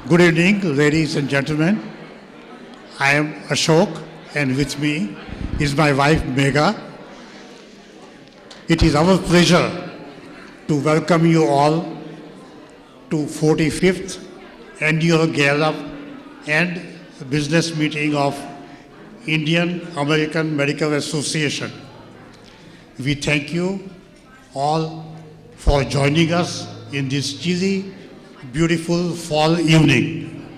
Good evening, ladies and gentlemen. I am Ashok, and with me is my wife Megha. It is our pleasure to welcome you all to 45th annual Gala and business meeting of Indian American Medical Association. We thank you all for joining us in this chilly, beautiful fall evening.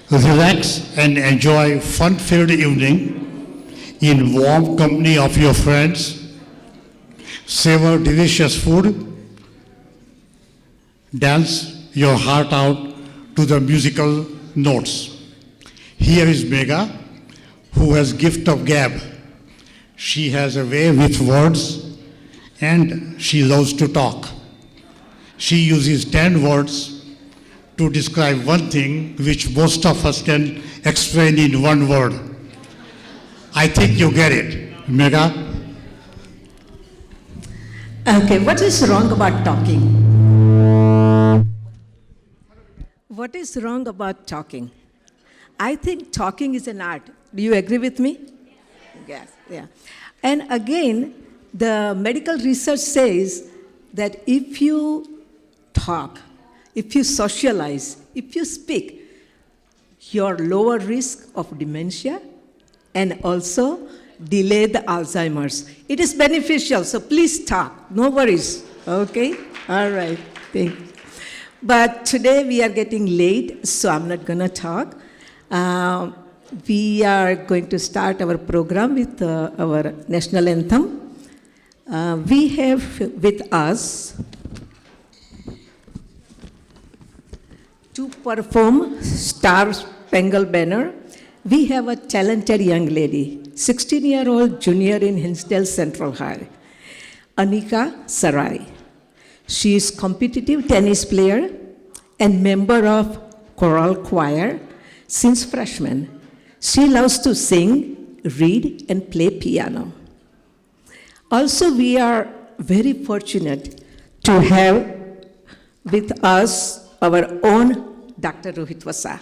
Relax and enjoy fun-filled evening in warm company of your friends. Savor delicious food. Dance your heart out to the musical notes. Here is Megha, who has gift of gab. She has a way with words and she loves to talk. She uses 10 words to describe one thing which most of us can explain in one word. I think you get it. Megha? Okay, what is wrong about talking? What is wrong about talking? I think talking is an art. Do you agree with me? Yes, yeah. And again, the medical research says that if you talk, if you socialize, if you speak, you're lower risk of dementia and also delay the Alzheimer's. It is beneficial, so please talk. No worries. Okay? All right. Thank you. But today we are getting late, so I'm not going to talk. We are going to start our program with our national anthem. We have with us to perform Star Spangled Banner. We have a talented young lady, 16-year-old junior in Hinsdale Central High, Anika Sarai. She is competitive tennis player and member of choral choir since freshman. She loves to sing, read, and play piano. Also, we are very fortunate to have with us our own Dr. Rohit Vasa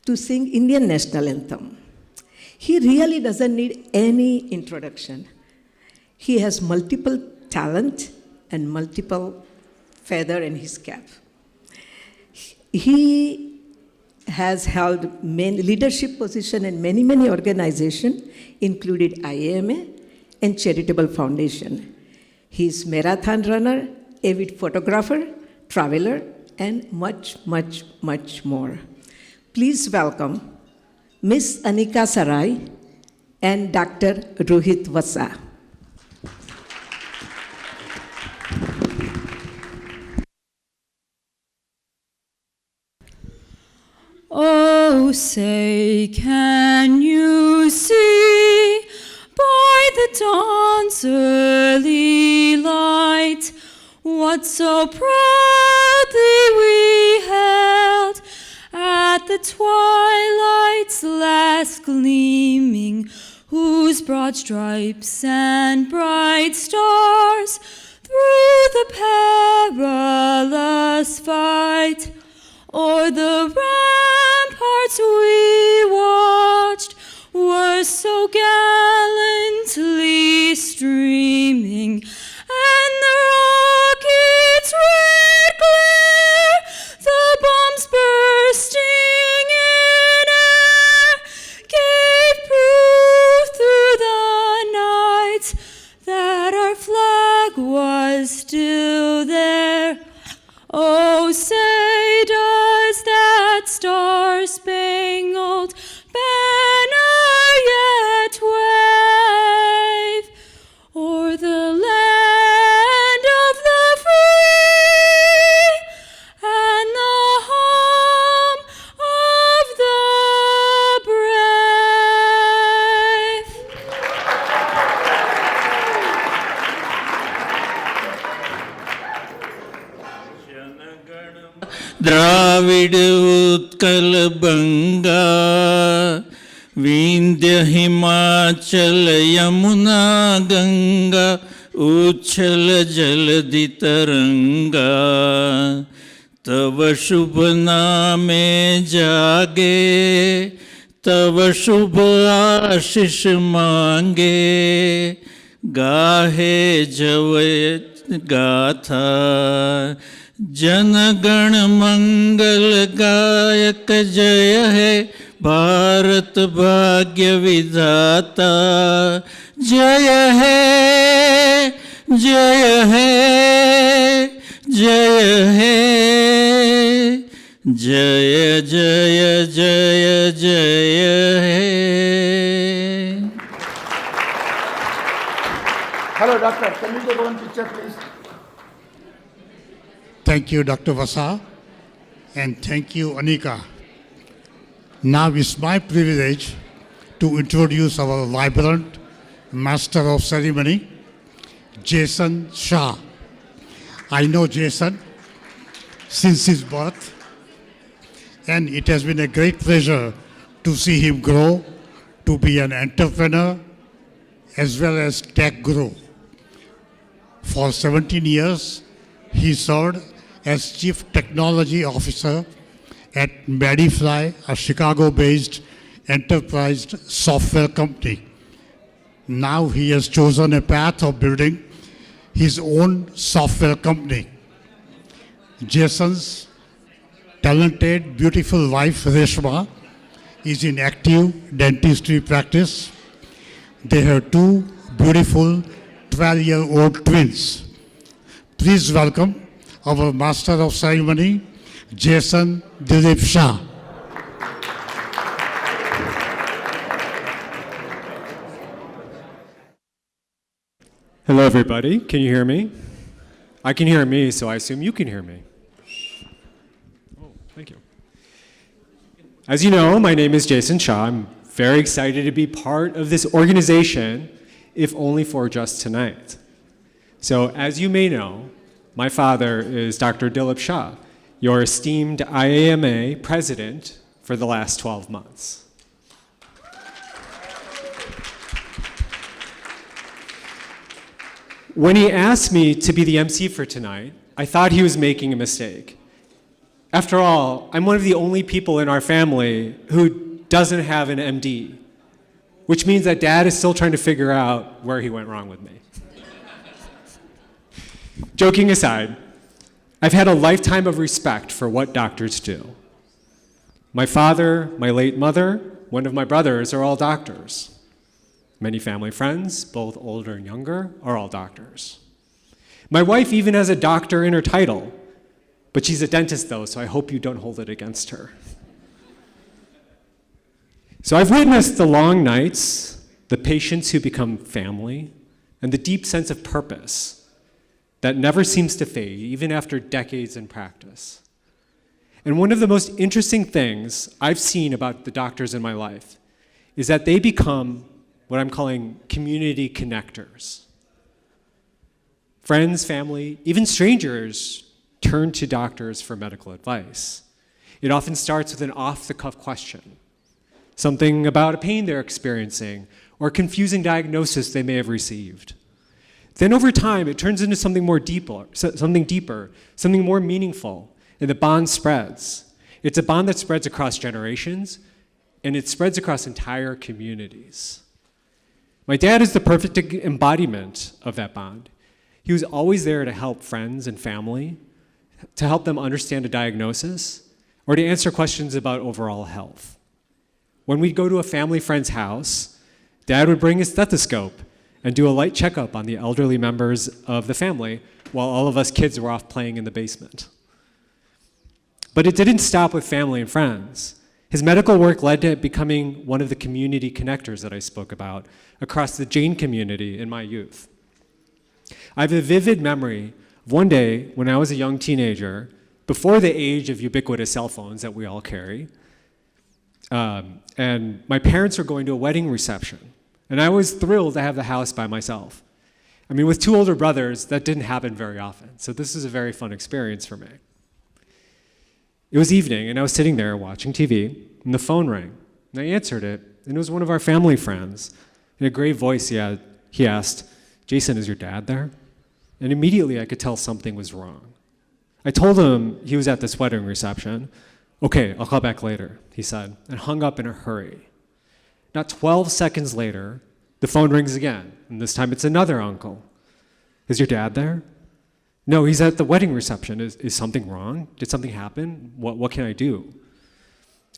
to sing Indian National Anthem. He really doesn't need any introduction. He has multiple talent and multiple feather in his cap. He has held many leadership positions in many organizations, including IAMA and charitable foundation. He is marathon runner, avid photographer, traveler, and much more. Please welcome Miss Anika Sarai and Dr. Rohit Vasa. Oh, say, can you see by the dawn's early light what so proudly we held at the twilight's last gleaming, whose broad stripes and bright stars through the perilous fight o'er the ramparts we watched were so gallantly streaming, and the rockets' red glare, the bombs bursting in air, gave proof through the night that our flag was still there. Oh, say does that star-spangled banner yet wave o'er the land of the free and the home of the brave. Dravid Utkal बंगा विंध्य हिमाचल यमुना गंगा उच्छल जलधि तरंगा तव शुभ नामे जागे, तव शुभ आशीष मांगे, गाहे जवय गाथा, जनगण मंगल गायक जय है भारत भाग्य विधाता, जय है जय है जय है, जय जय जय जय है. Hello, doctor. Can we take one picture, please? Thank you, Dr. Vasa, and thank you, Anika. Now it's my privilege to introduce our vibrant Master of Ceremony, Jason Shah. I know Jason since his birth, and it has been a great pleasure to see him grow to be an entrepreneur as well as tech guru. For 17 years, he served as Chief Technology Officer at Medifly, a Chicago-based enterprise software company. Now he has chosen a path of building his own software company. Jason's talented, beautiful wife, Reshma, is in active dentistry practice. They have two beautiful 12-year-old twins. Please welcome our Master of Ceremony, Jason Dilip Shah. Hello, everybody. Can you hear me? I can hear me, so I assume you can hear me. Oh, thank you. As you know, my name is Jason Shah. I'm very excited to be part of this organization, if only for just tonight. So, as you may know, my father is Dr. Dilip Shah, your esteemed IAMA president for the last 12 months. When he asked me to be the MC for tonight, I thought he was making a mistake. After all, I'm one of the only people in our family who doesn't have an MD, which means that Dad is still trying to figure out where he went wrong with me. Joking aside, I've had a lifetime of respect for what doctors do. My father, my late mother, one of my brothers are all doctors. Many family friends, both older and younger, are all doctors. My wife even has a doctor in her title, but she's a dentist though, so I hope you don't hold it against her. So I've witnessed the long nights, the patients who become family, and the deep sense of purpose that never seems to fade, even after decades in practice. And one of the most interesting things I've seen about the doctors in my life is that they become what I'm calling community connectors. Friends, family, even strangers turn to doctors for medical advice. It often starts with an off-the-cuff question, something about a pain they're experiencing or a confusing diagnosis they may have received. Then over time, it turns into something deeper, something more meaningful, and the bond spreads. It's a bond that spreads across generations, and it spreads across entire communities. My dad is the perfect embodiment of that bond. He was always there to help friends and family, to help them understand a diagnosis, or to answer questions about overall health. When we'd go to a family friend's house, Dad would bring his stethoscope and do a light checkup on the elderly members of the family while all of us kids were off playing in the basement. But it didn't stop with family and friends. His medical work led to becoming one of the community connectors that I spoke about across the Jain community in my youth. I have a vivid memory of one day when I was a young teenager, before the age of ubiquitous cell phones that we all carry, and my parents were going to a wedding reception, and I was thrilled to have the house by myself. I mean, with two older brothers, that didn't happen very often, so this was a very fun experience for me. It was evening, and I was sitting there watching TV, and the phone rang, and I answered it, and it was one of our family friends. In a grave voice, he asked, "Jason, is your dad there?" And immediately I could tell something was wrong. I told him he was at this wedding reception. Okay, I'll call back later, he said, and hung up in a hurry. Not 12 seconds later, the phone rings again, and this time it's another uncle. Is your dad there? No, he's at the wedding reception. Is something wrong? Did something happen? What can I do?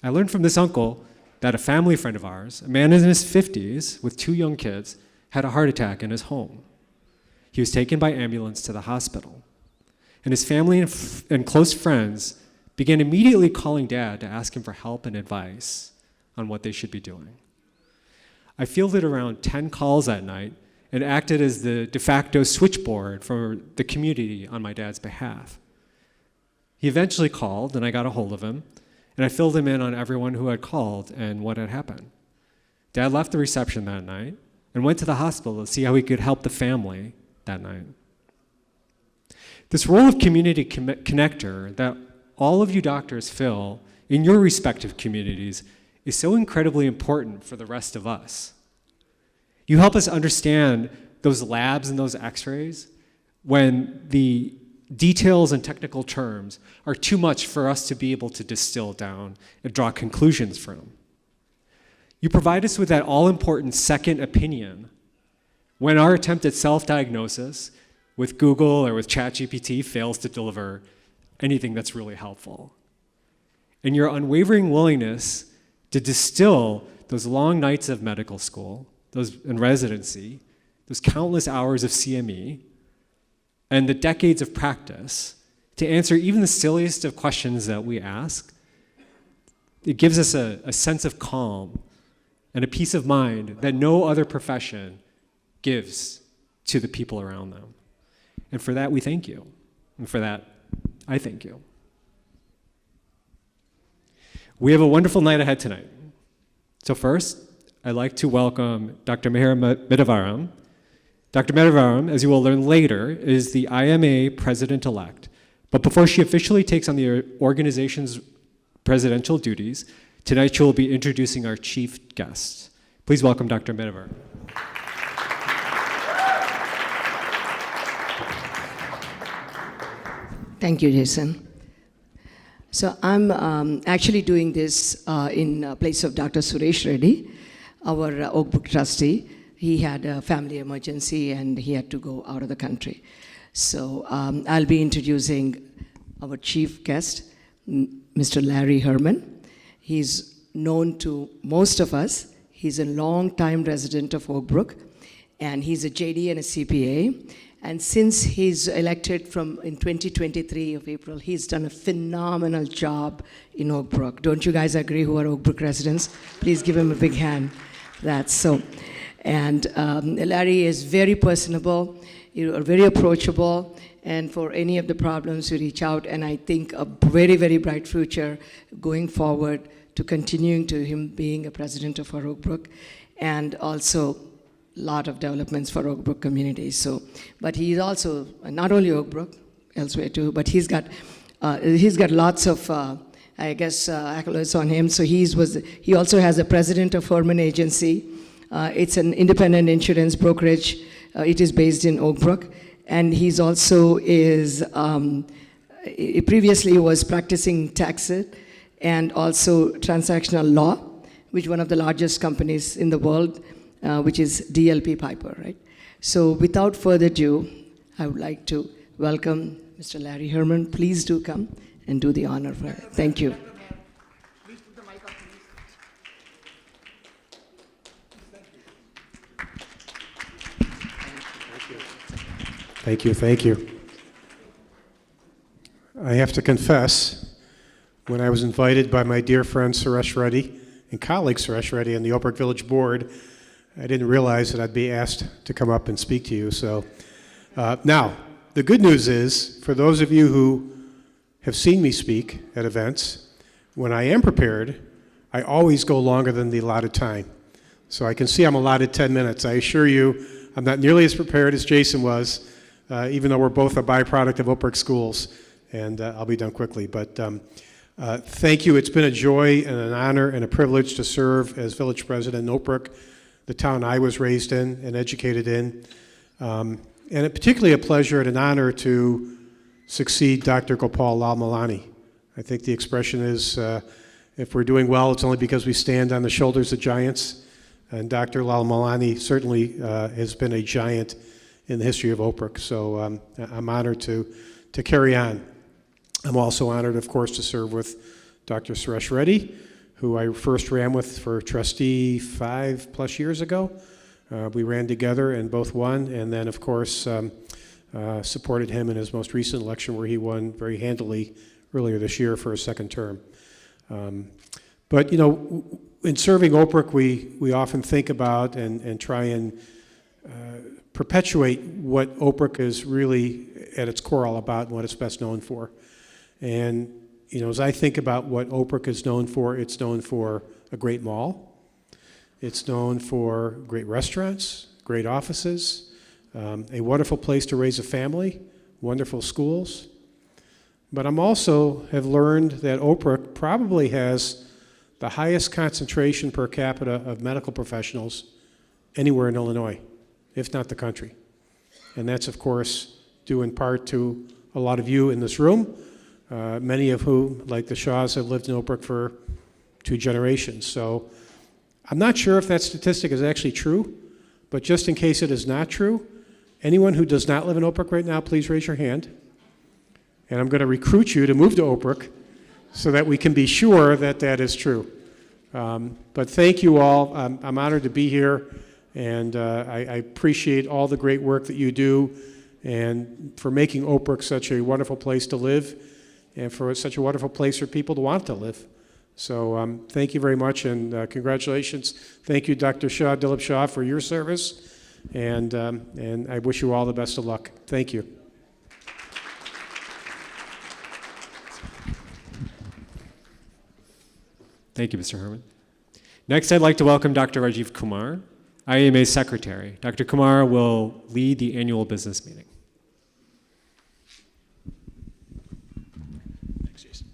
I learned from this uncle that a family friend of ours, a man in his 50s with 2 young kids, had a heart attack in his home. He was taken by ambulance to the hospital. And his family and close friends began immediately calling Dad to ask him for help and advice on what they should be doing. I fielded around 10 calls that night and acted as the de facto switchboard for the community on my dad's behalf. He eventually called, and I got a hold of him, and I filled him in on everyone who had called and what had happened. Dad left the reception that night and went to the hospital to see how he could help the family that night. This role of community connector that all of you doctors fill in your respective communities is so incredibly important for the rest of us. You help us understand those labs and those x-rays when the details and technical terms are too much for us to be able to distill down and draw conclusions from. You provide us with that all-important second opinion when our attempt at self-diagnosis with Google or with ChatGPT fails to deliver anything that's really helpful. And your unwavering willingness to distill those long nights of medical school, those in residency, those countless hours of CME, and the decades of practice to answer even the silliest of questions that we ask, it gives us a sense of calm and a peace of mind that no other profession gives to the people around them. And for that, we thank you. And for that, I thank you. We have a wonderful night ahead tonight. So first, I'd like to welcome Dr. Meher Midavaram. Dr. Midavaram, as you will learn later, is the IAMA president-elect. But before she officially takes on the organization's presidential duties, tonight she will be introducing our chief guest. Please welcome Dr. Midavaram. Thank you, Jason. So I'm actually doing this in place of Dr. Suresh Reddy, our Oak Brook trustee. He had a family emergency and he had to go out of the country. So I'll be introducing our chief guest, Mr. Larry Herman. He's known to most of us. He's a long-time resident of Oak Brook, and he's a JD and a CPA. And since he's elected in 2023 of April, he's done a phenomenal job in Oak Brook. Don't you guys agree who are Oak Brook residents? Please give him a big hand. That's so. And Larry is very personable, very approachable, and for any of the problems, you reach out. And I think a very, very bright future going forward to continuing to him being a president of our Oak Brook, and also lot of developments for Oak Brook community. So, but he's also not only Oak Brook, elsewhere too, but he's got lots of accolades on him. So he also has a president of Herman Agency. It's an independent insurance brokerage. It is based in Oak Brook, and he's also previously was practicing tax and also transactional law, which is one of the largest companies in the world. Which is DLP Piper, right? So without further ado, I would like to welcome Mr. Larry Herman. Please do come and do the honor for it. Thank you. Please put the mic up, please. Thank you. I have to confess, when I was invited by my dear friend Suresh Reddy and colleague Suresh Reddy on the Oak Brook Village Board, I didn't realize that I'd be asked to come up and speak to you. So now, the good news is, for those of you who have seen me speak at events, when I am prepared, I always go longer than the allotted time. So I can see I'm allotted 10 minutes. I assure you, I'm not nearly as prepared as Jason was, even though we're both a byproduct of Oak Brook schools, and I'll be done quickly. But thank you. It's been a joy and an honor and a privilege to serve as village president in Oak Brook, the town I was raised in and educated in. And particularly a pleasure and an honor to succeed Dr. Gopal Lalmalani. I think the expression is, if we're doing well, it's only because we stand on the shoulders of giants. And Dr. Lalmalani certainly has been a giant in the history of OPRC. So I'm honored to carry on. I'm also honored, of course, to serve with Dr. Suresh Reddy, who I first ran with for trustee 5+ years ago. We ran together and both won, and then, of course, supported him in his most recent election where he won very handily earlier this year for a second term. But, you know, in serving OPRC, we often think about and try and perpetuate what OPRC is really at its core all about and what it's best known for. And, you know, as I think about what OPRC is known for, it's known for a great mall. It's known for great restaurants, great offices, a wonderful place to raise a family, wonderful schools. But I'm also have learned that OPRC probably has the highest concentration per capita of medical professionals anywhere in Illinois, if not the country. And that's, of course, due in part to a lot of you in this room, many of whom, like the Shaws, have lived in OPRC for 2 generations. So I'm not sure if that statistic is actually true, but just in case it is not true, anyone who does not live in OPRC right now, please raise your hand. And I'm going to recruit you to move to OPRC so that we can be sure that that is true. But thank you all. I'm honored to be here, and I appreciate all the great work that you do and for making OPRC such a wonderful place to live and for such a wonderful place for people to want to live. So thank you very much, and congratulations. Thank you, Dr. Shah, Dilip Shah, for your service, and I wish you all the best of luck. Thank you. Thank you, Mr. Herman. Next, I'd like to welcome Dr. Rajiv Kumar, IAMA's secretary. Dr. Kumar will lead the annual business meeting. Thanks, Jason.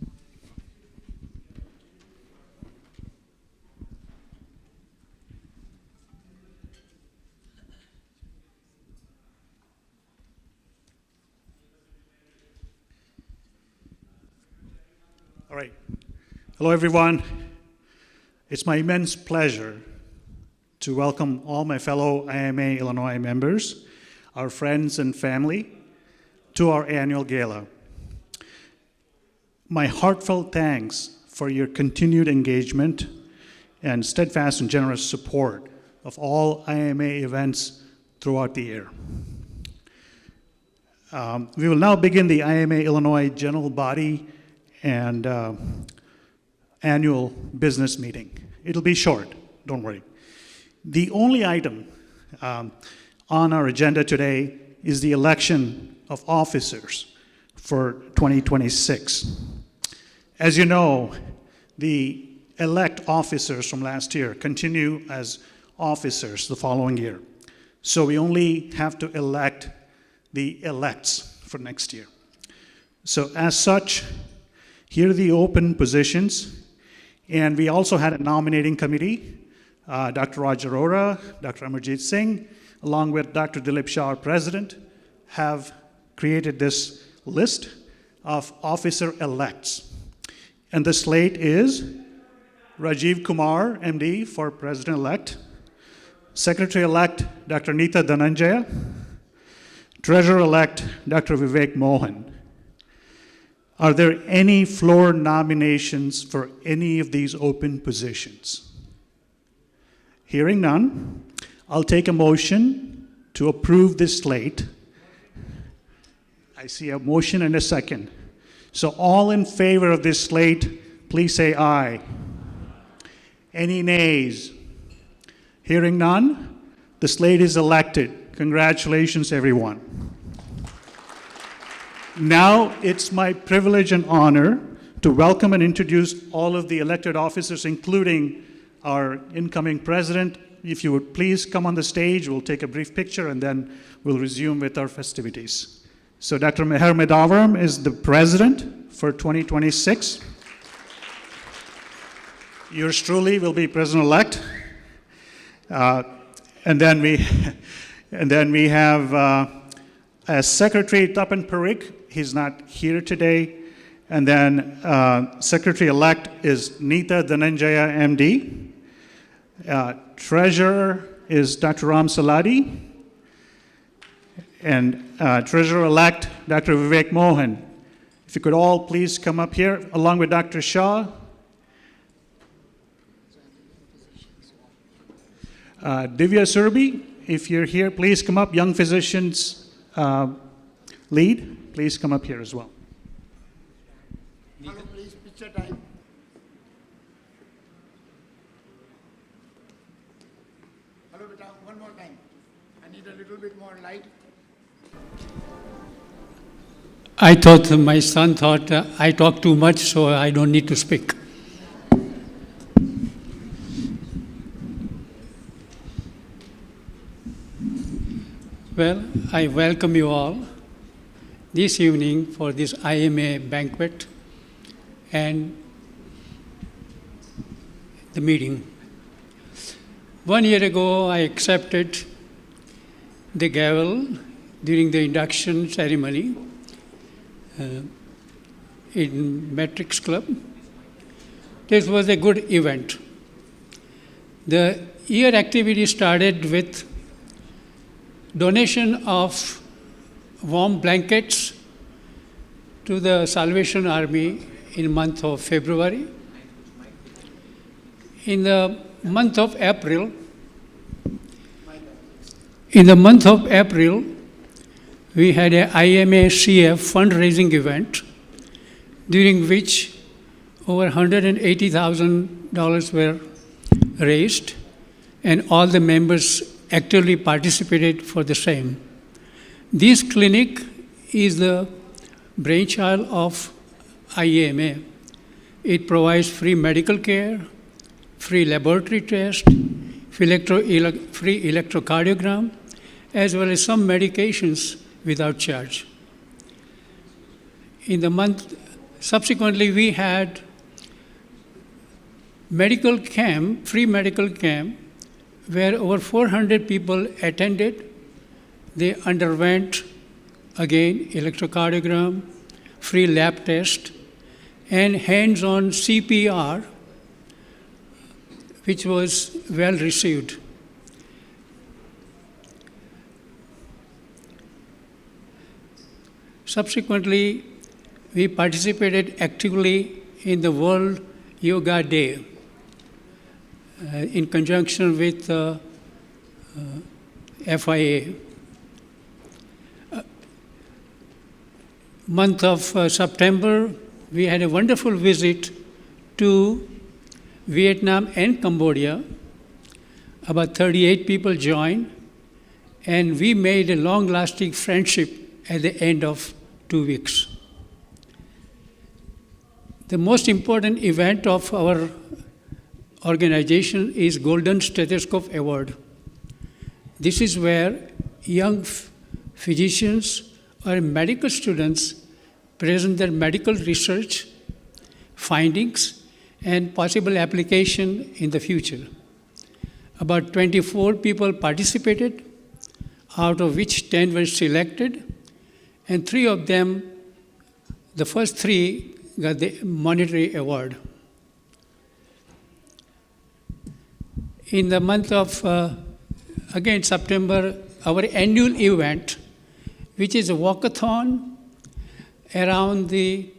All right. Hello, everyone. It's my immense pleasure to welcome all my fellow IAMA Illinois members, our friends and family, to our annual gala. My heartfelt thanks for your continued engagement and steadfast and generous support of all IAMA events throughout the year. We will now begin the IAMA Illinois General Body and annual business meeting. It'll be short, don't worry. The only item on our agenda today is the election of officers for 2026. As you know, the elect officers from last year continue as officers the following year. So we only have to elect the elects for next year. So as such, here are the open positions. And we also had a nominating committee. Dr. Raj Arora, Dr. Amarjit Singh, along with Dr. Dilip Shah, our president, have created this list of officer-elects. And the slate is Rajiv Kumar, MD, for president-elect, secretary-elect, Dr. Neeta Dhananjaya, treasurer-elect, Dr. Vivek Mohan. Are there any floor nominations for any of these open positions? Hearing none, I'll take a motion to approve this slate. I see a motion and a second. So all in favor of this slate, please say aye. Any nays? Hearing none, the slate is elected. Congratulations, everyone. Now it's my privilege and honor to welcome and introduce all of the elected officers, including our incoming president. If you would please come on the stage, we'll take a brief picture and then we'll resume with our festivities. So Dr. Meher Medavaram is the president for 2026. Yours truly will be president-elect. And then we have as secretary Tapan Parikh. he's not here today. And then Secretary-elect is Neeta Dhananjaya, MD. Treasurer is Dr. Ram Saladi. And Treasurer-elect, Dr. Vivek Mohan. If you could all please come up here, along with Dr. Shah. Divya Surbi, if you're here, please come up. Young Physicians Lead, please come up here as well. Hello, please, picture time. Hello, beta, one more time. I need a little bit more light. I thought, my son thought I talk too much, so I don't need to speak. Well, I welcome you all this evening for this IAMA banquet and the meeting. 1 year ago, I accepted the gavel during the induction ceremony in Matrix Club. This was a good event. The year activity started with donation of warm blankets to the Salvation Army in month of February. In the month of April, we had a IAMA CF fundraising event during which over $180,000 were raised, and all the members actively participated for the same. This clinic is the brainchild of IAMA. It provides free medical care, free laboratory test, free electrocardiogram, as well as some medications without charge. In the month, subsequently, we had medical camp, free medical camp, where over 400 people attended. They underwent, again, electrocardiogram, free lab test, and hands-on CPR, which was well received. Subsequently, we participated actively in the World Yoga Day in conjunction with FIA. Month of September, we had a wonderful visit to Vietnam and Cambodia. About 38 people joined, and we made a long-lasting friendship at the end of 2 weeks. The most important event of our organization is Golden Stethoscope Award. This is where young physicians or medical students present their medical research, findings, and possible application in the future. About 24 people participated, out of which 10 were selected, and 3 of them, the first 3, got the monetary award. In the month of, again, September, our annual event, which is a walkathon around the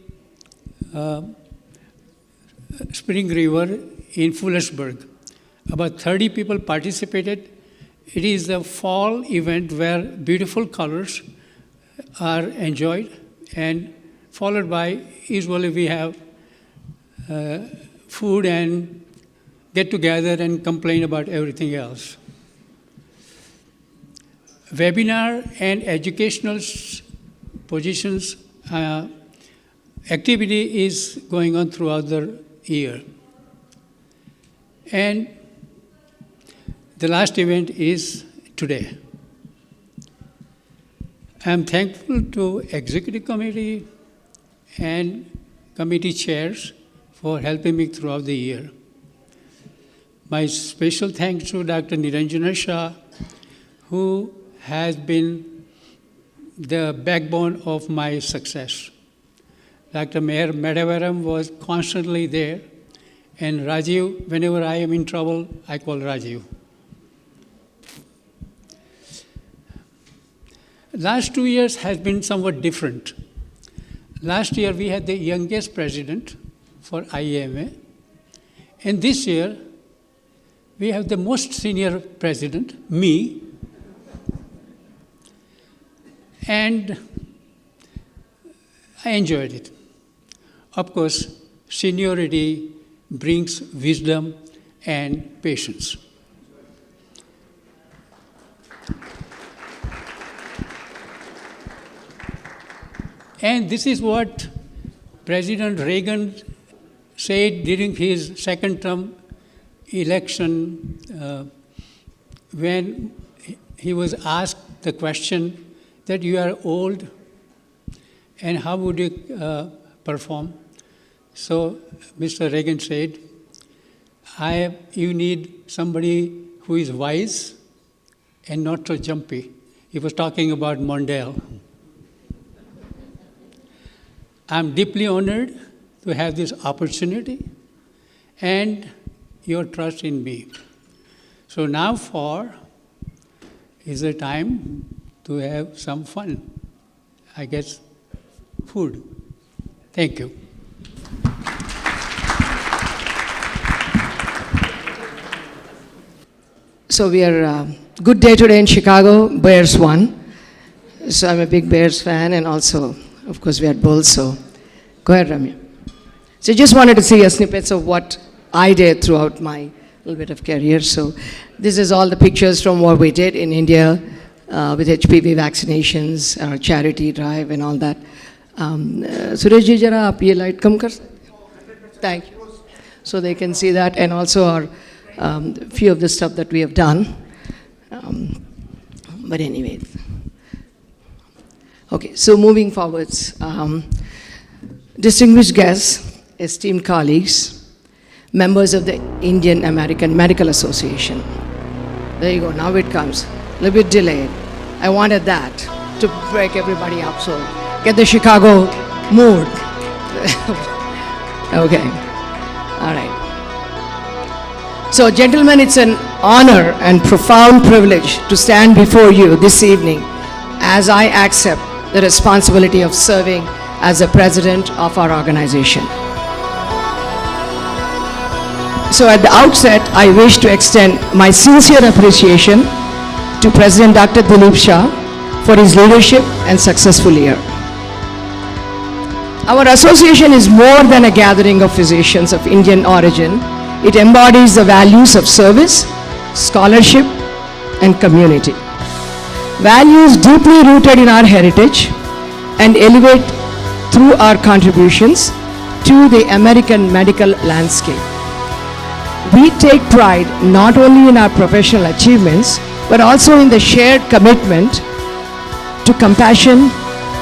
Spring River in Fullersburg. About 30 people participated. It is a fall event where beautiful colors are enjoyed, and followed by, usually we have food and get together and complain about everything else. Webinar and educational positions activity is going on throughout the year. And the last event is today. I am thankful to Executive Committee and committee chairs for helping me throughout the year. My special thanks to Dr. Niranjana Shah, who has been the backbone of my success. Dr. Mayor Madavaram was constantly there, and Rajiv, whenever I am in trouble, I call Rajiv. Last 2 years has been somewhat different. Last year we had the youngest president for IAMA, and this year we have the most senior president, me, and I enjoyed it. Of course, seniority brings wisdom and patience. And this is what President Reagan said during his second term election when he was asked the question that you are old and how would you perform? So Mr. Reagan said, you need somebody who is wise and not so jumpy. He was talking about Mondale. I'm deeply honored to have this opportunity and your trust in me. So now is the time to have some fun. I guess food. Thank you. So we are good day today in Chicago. Bears won. So I'm a big Bears fan, and also, of course, we had Bulls. So go ahead, Ramya. So just wanted to see a snippets of what I did throughout my little bit of career. So this is all the pictures from what we did in India with HPV vaccinations, our charity drive, and all that. Suresh ji, jara aap ye light kam kar sakte hain? Thank you. So they can see that, and also our few of the stuff that we have done. But anyway. Okay, so moving forwards. Distinguished guests, esteemed colleagues, members of the Indian American Medical Association. There you go, now it comes. A little bit delayed. I wanted that to break everybody up, so get the Chicago mood. Okay, all right. So gentlemen, it's an honor and profound privilege to stand before you this evening as I accept the responsibility of serving as the president of our organization. So at the outset, I wish to extend my sincere appreciation to President Dr. Dilip Shah for his leadership and successful year. Our association is more than a gathering of physicians of Indian origin. It embodies the values of service, scholarship, and community. Values deeply rooted in our heritage and elevate through our contributions to the American medical landscape. We take pride not only in our professional achievements, but also in the shared commitment to compassion,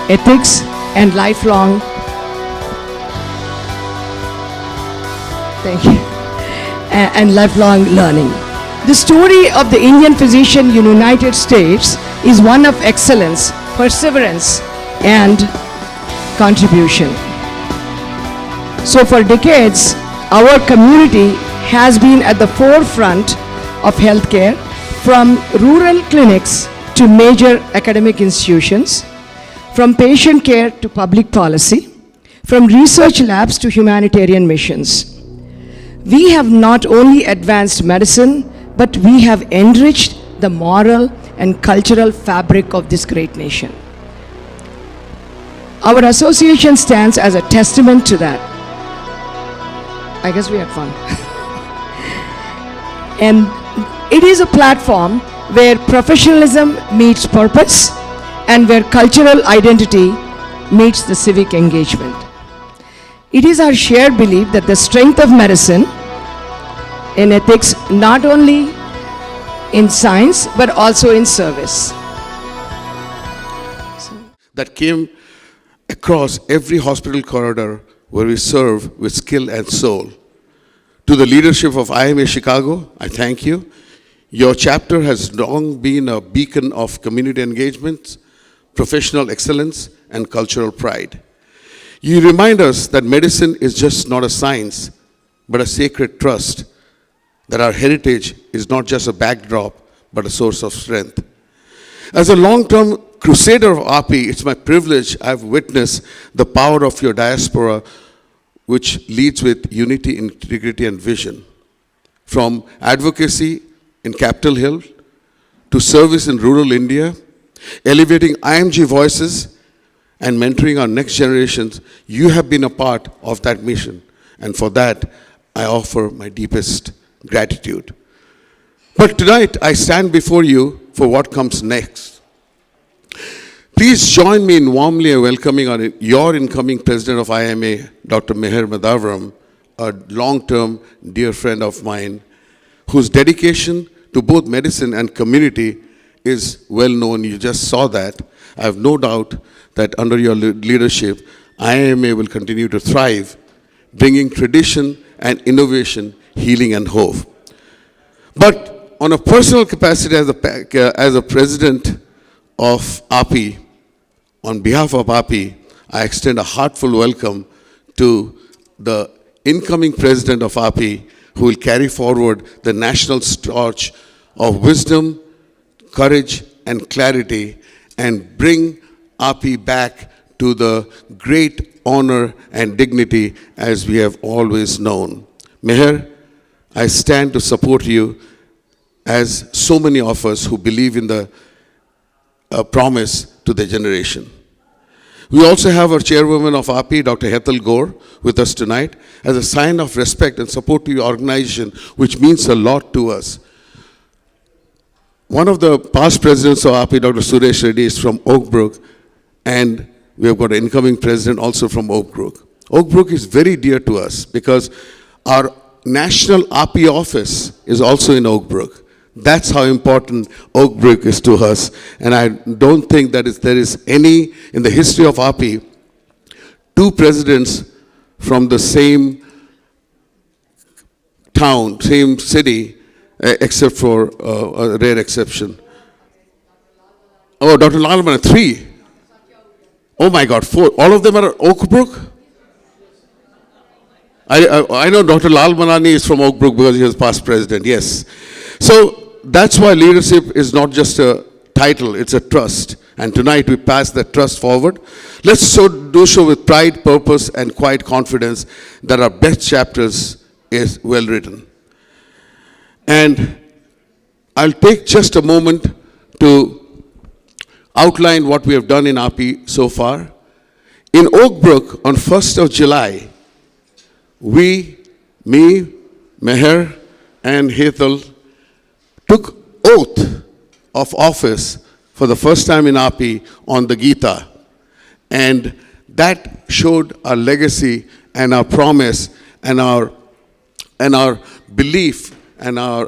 ethics, and lifelong learning. The story of the Indian physician in the United States is one of excellence, perseverance, and contribution. So for decades, our community has been at the forefront of healthcare, from rural clinics to major academic institutions, from patient care to public policy, from research labs to humanitarian missions. We have not only advanced medicine, but we have enriched the moral and cultural fabric of this great nation. Our association stands as a testament to that. I guess we had fun. And it is a platform where professionalism meets purpose and where cultural identity meets the civic engagement. It is our shared belief that the strength of medicine in ethics, not only in science, but also in service. That came across every hospital corridor where we serve with skill and soul. To the leadership of IAMA Chicago, I thank you. Your chapter has long been a beacon of community engagement, professional excellence, and cultural pride. You remind us that medicine is just not a science, but a sacred trust, that our heritage is not just a backdrop, but a source of strength. As a long-term crusader of API, it's my privilege I've witnessed the power of your diaspora, which leads with unity, integrity, and vision. From advocacy in Capitol Hill to service in rural India, elevating IMG voices and mentoring our next generations, you have been a part of that mission. And for that, I offer my deepest gratitude. But tonight, I stand before you for what comes next. Please join me in warmly welcoming your incoming president of IAMA, Dr. Meher Madavaram, a long-term dear friend of mine, whose dedication to both medicine and community is well known. You just saw that. I have no doubt that under your leadership, IAMA will continue to thrive, bringing tradition and innovation, healing and hope. But on a personal capacity as a president of API, on behalf of API, I extend a heartfelt welcome to the incoming president of API, who will carry forward the national torch of wisdom, courage, and clarity, and bring API back to the great honor and dignity as we have always known. Meher, I stand to support you, as so many of us who believe in the promise to the generation. We also have our chairwoman of API, Dr. Hetal Gore, with us tonight, as a sign of respect and support to your organization, which means a lot to us. One of the past presidents of API, Dr. Suresh Reddy, is from Oak Brook, and we have got an incoming president also from Oak Brook. Oak Brook is very dear to us because our national API office is also in Oak Brook. That's how important Oak Brook is to us. And I don't think that there is any, in the history of API, two presidents from the same town, same city, except for a rare exception. Oh, Dr. Lalman, 3. Oh my God, 4. All of them are at Oak Brook? I know Dr. Lal Manani is from Oak Brook because he was past president, yes. So that's why leadership is not just a title, it's a trust. And tonight we pass that trust forward. Let's do so with pride, purpose, and quiet confidence that our best chapters is well written. And I'll take just a moment to outline what we have done in API so far. In Oak Brook, on 1st of July, me, Meher, and Hetal took oath of office for the first time in API on the Gita. And that showed our legacy and our promise and our belief and our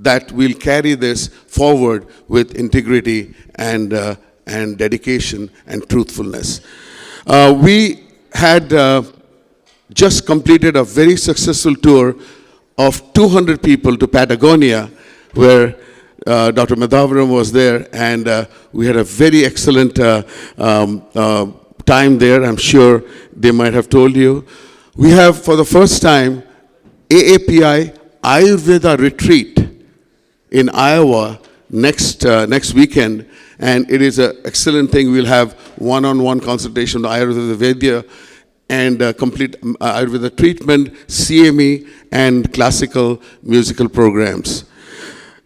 that we'll carry this forward with integrity and dedication and truthfulness. We had just completed a very successful tour of 200 people to Patagonia, where Dr. Madhavaram was there, and we had a very excellent time there. I'm sure they might have told you. We have, for the first time, AAPI Ayurveda retreat in Iowa next weekend, and it is an excellent thing. We'll have one-on-one consultation on Ayurveda Vedya and complete Ayurveda treatment, CME, and classical musical programs.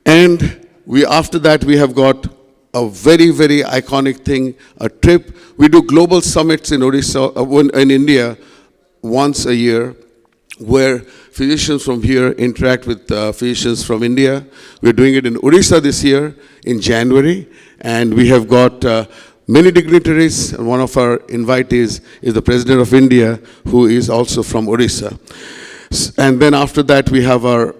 And after that, we have got a very, very iconic thing, a trip. We do global summits in Odisha, in India, once a year, where physicians from here interact with physicians from India. We're doing it in Odisha this year, in January, and we have got many dignitaries, and one of our invitees is the President of India, who is also from Odisha. And then after that, we have our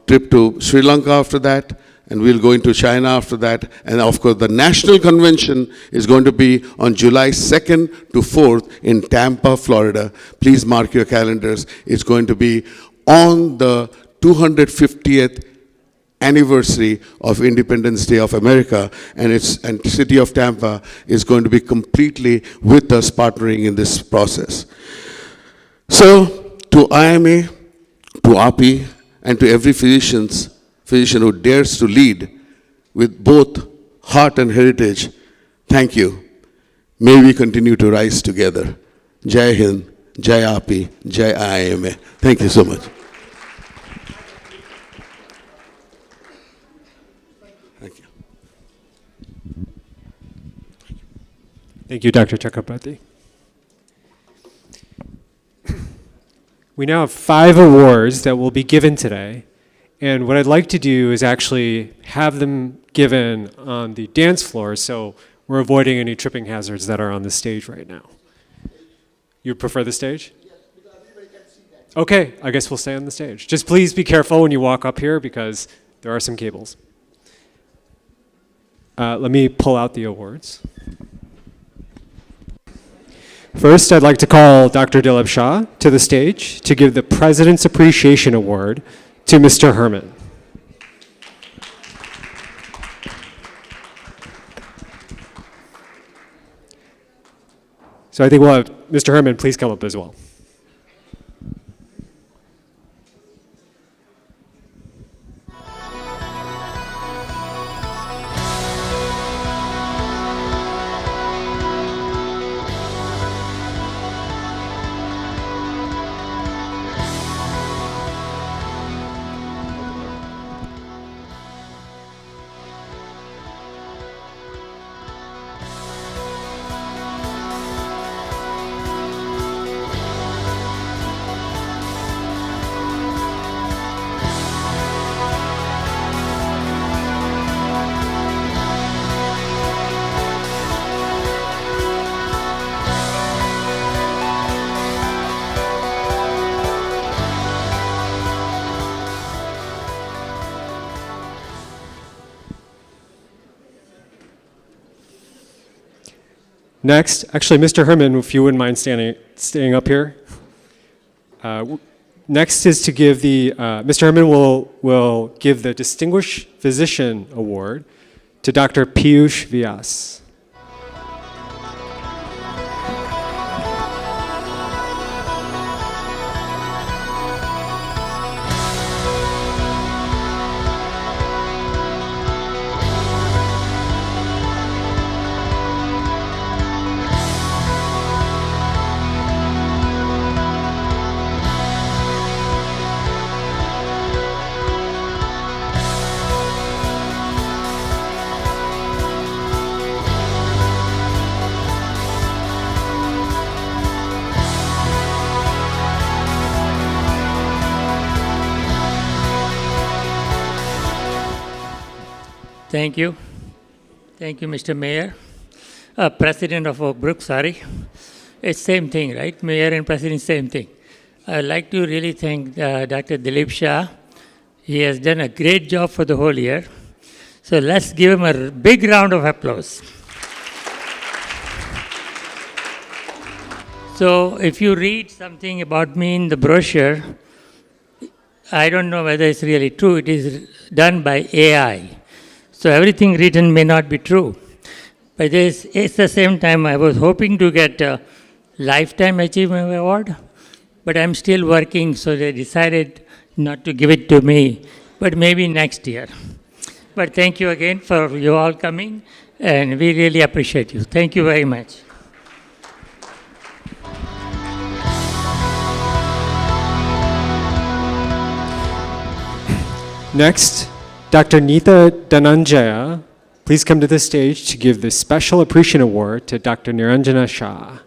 trip to Sri Lanka after that, and we'll go into China after that. And of course, the national convention is going to be on July 2nd to 4th in Tampa, Florida. Please mark your calendars. It's going to be on the 250th anniversary of Independence Day of America, and city of Tampa is going to be completely with us partnering in this process. So to IAMA, to API, and to every physician who dares to lead with both heart and heritage, thank you. May we continue to rise together. Jai Hind, Jai API, Jai IAMA. Thank you so much. Thank you. Thank you, Dr. Chakrabarti. We now have 5 awards that will be given today. And what I'd like to do is actually have them given on the dance floor, so we're avoiding any tripping hazards that are on the stage right now. You prefer the stage? Yes, because everybody can see that. Okay, I guess we'll stay on the stage. Just please be careful when you walk up here because there are some cables. Let me pull out the awards. First, I'd like to call Dr. Dilip Shah to the stage to give the President's Appreciation Award to Mr. Herman. So I think we'll have Mr. Herman, please come up as well. Next, actually, Mr. Herman, if you wouldn't mind staying up here. Next is to give the, Mr. Herman will give the Distinguished Physician Award to Dr. Piyush Vyas. Thank you. Thank you, Mr. Mayor. President of Oak Brook, sorry. It's same thing, right? Mayor and President, same thing. I'd like to really thank Dr. Dilip Shah. He has done a great job for the whole year. So let's give him a big round of applause. So if you read something about me in the brochure, I don't know whether it's really true. It is done by AI. So everything written may not be true. But it's the same time I was hoping to get a Lifetime Achievement Award, but I'm still working, so they decided not to give it to me, but maybe next year. But thank you again for you all coming, and we really appreciate you. Thank you very much. Next, Dr. Neeta Dhananjaya, please come to the stage to give the Special Appreciation Award to Dr. Niranjana Shah.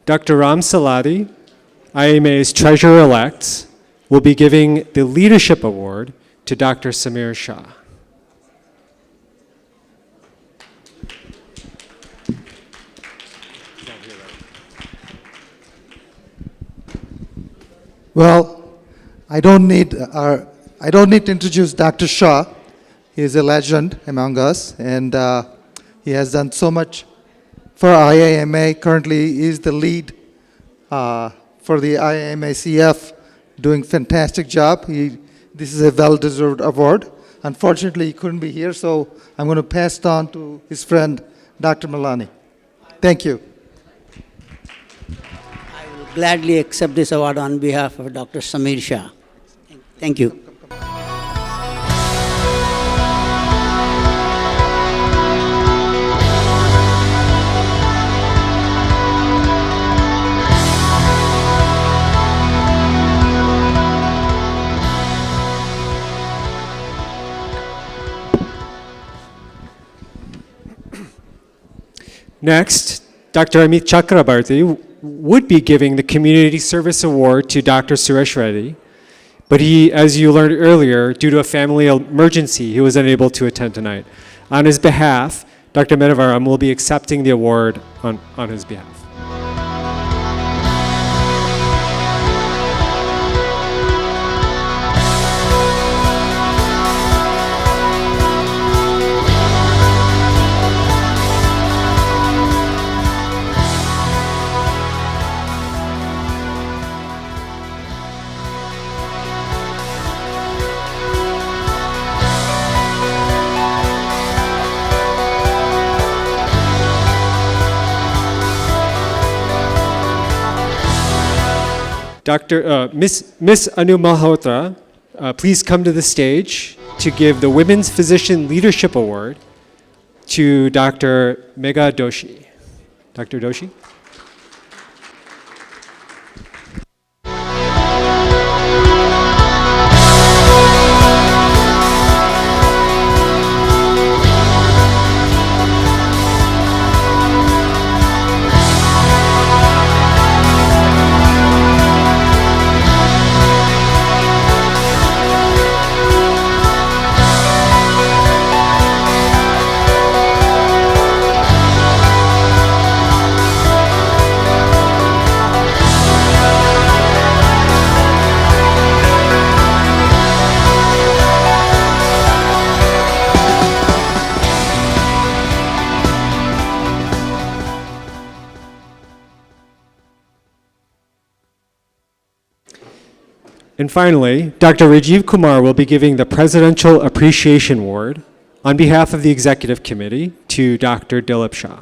Dr. Ram Saladi, IAMA's treasurer-elect, will be giving the Leadership Award to Dr. Samir Shah. Well, I don't need to introduce Dr. Shah. He is a legend among us, and he has done so much for IAMA. Currently, he is the lead for the IAMA CF, doing fantastic job. This is a well-deserved award. Unfortunately, he couldn't be here, so I'm going to pass it on to his friend, Dr. Malani. Thank you. I will gladly accept this award on behalf of Dr. Samir Shah. Thank you. Next, Dr. Amit Chakrabarty would be giving the Community Service Award to Dr. Suresh Reddy, but he, as you learned earlier, due to a family emergency, he was unable to attend tonight. On his behalf, Dr. Medavaram will be accepting the award on his behalf. Miss Anu Malhotra, please come to the stage to give the Women's Physician Leadership Award to Dr. Megha Doshi. Dr. Doshi? And finally, Dr. Rajiv Kumar will be giving the Presidential Appreciation Award on behalf of the Executive Committee to Dr. Dilip Shah.